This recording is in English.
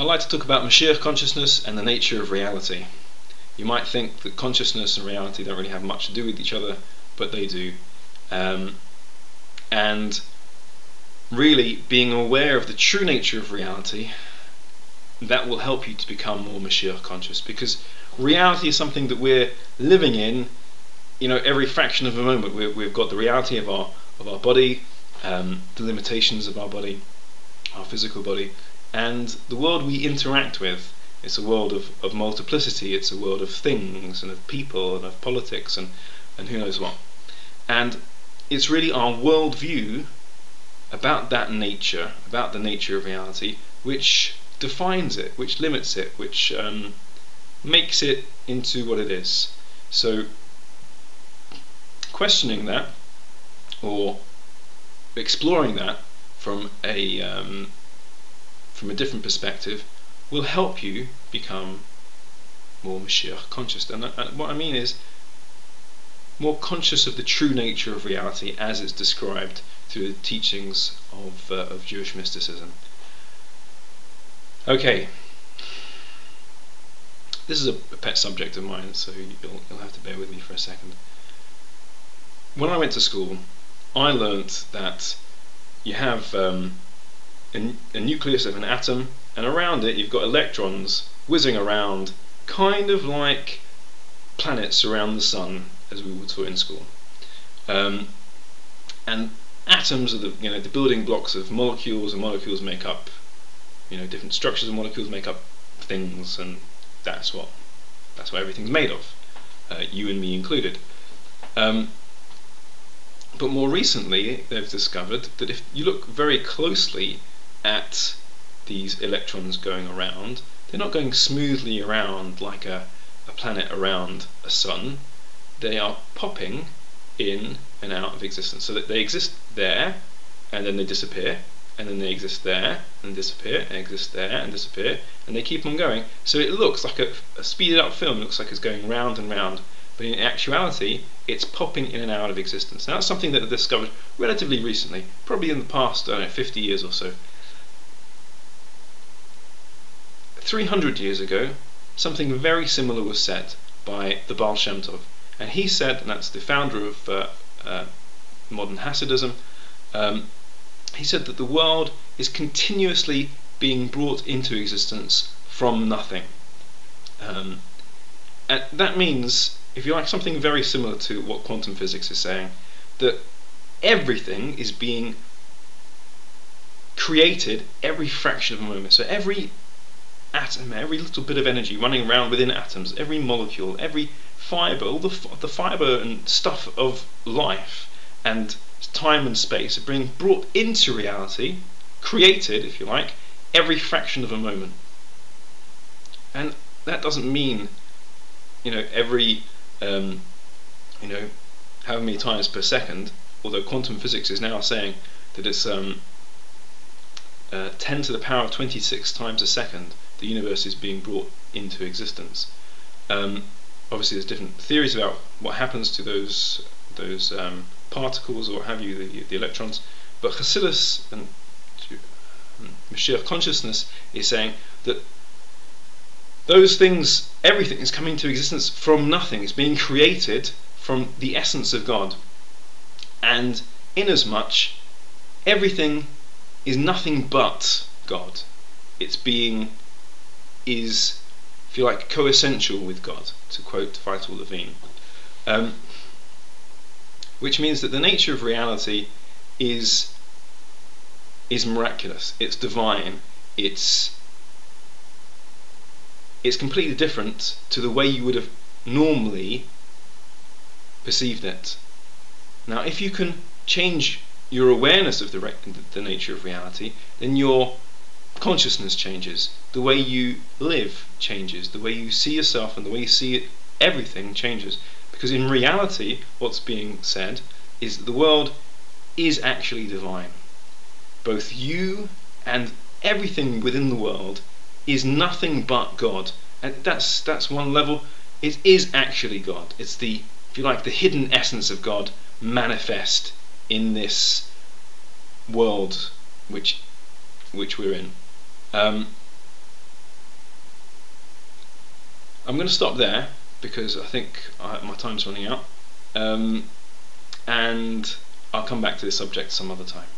I'd like to talk about Moshiach consciousness and the nature of reality. You might think that consciousness and reality don't really have much to do with each other, but they do. And really, being aware of the true nature of reality, that will help you to become more Moshiach conscious, because reality is something that we're living in, every fraction of a moment. We've got the reality of our body, the limitations of our body, our physical body, and the world we interact with. It's a world of multiplicity. It's a world of things and of people and of politics and who knows what. And it's really our worldview about that nature, about the nature of reality, which defines it, which limits it, which makes it into what it is. So questioning that, or exploring that from a different perspective, will help you become more Moshiach conscious. And what I mean is more conscious of the true nature of reality as it's described through the teachings of Jewish mysticism. Okay, this is a pet subject of mine, so you'll have to bear with me for a second. When I went to school, I learnt that you have a nucleus of an atom, and around it you've got electrons whizzing around, kind of like planets around the sun, as we were taught in school. And atoms are the building blocks of molecules, and molecules make up different structures, and molecules make up things, and that's what everything's made of, you and me included. But more recently, they've discovered that if you look very closely at these electrons going around, they're not going smoothly around like a planet around a sun. They are popping in and out of existence, so that they exist there, and then they disappear, and then they exist there, and disappear, and exist there, and disappear, and they keep on going. So it looks like a speeded up film. It looks like it's going round and round, but in actuality, it's popping in and out of existence. Now that's something that I discovered relatively recently, probably in the past 50 years or so. 300 years ago, something very similar was said by the Baal Shem Tov, and he said, and that's the founder of modern Hasidism, he said that the world is continuously being brought into existence from nothing. And that means, if you like, something very similar to what quantum physics is saying, that everything is being created every fraction of a moment. So every atom, every little bit of energy running around within atoms, every molecule, every fibre, all the fibre and stuff of life and time and space are being brought into reality, created, if you like, every fraction of a moment. And that doesn't mean, every, however many times per second, although quantum physics is now saying that it's 10 to the power of 26 times a second the universe is being brought into existence. Obviously there's different theories about what happens to those particles, or what have you, the electrons, but Chassidus and Moshiach consciousness is saying that those things, everything is coming to existence from nothing. It's being created from the essence of God, and inasmuch everything is nothing but God, its being is, if you like, coessential with God, to quote Vital Levine, which means that the nature of reality is miraculous, it's divine, it's completely different to the way you would have normally perceived it. Now, if you can change your awareness of the nature of reality, then your consciousness changes, the way you live changes, the way you see yourself and the way you see it, everything changes. Because in reality, what's being said is that the world is actually divine. Both you and everything within the world is nothing but God. And that's one level. It is actually God. It's the, if you like, the hidden essence of God manifest in this world which we're in. I'm going to stop there because I think my time's running out, and I'll come back to this subject some other time.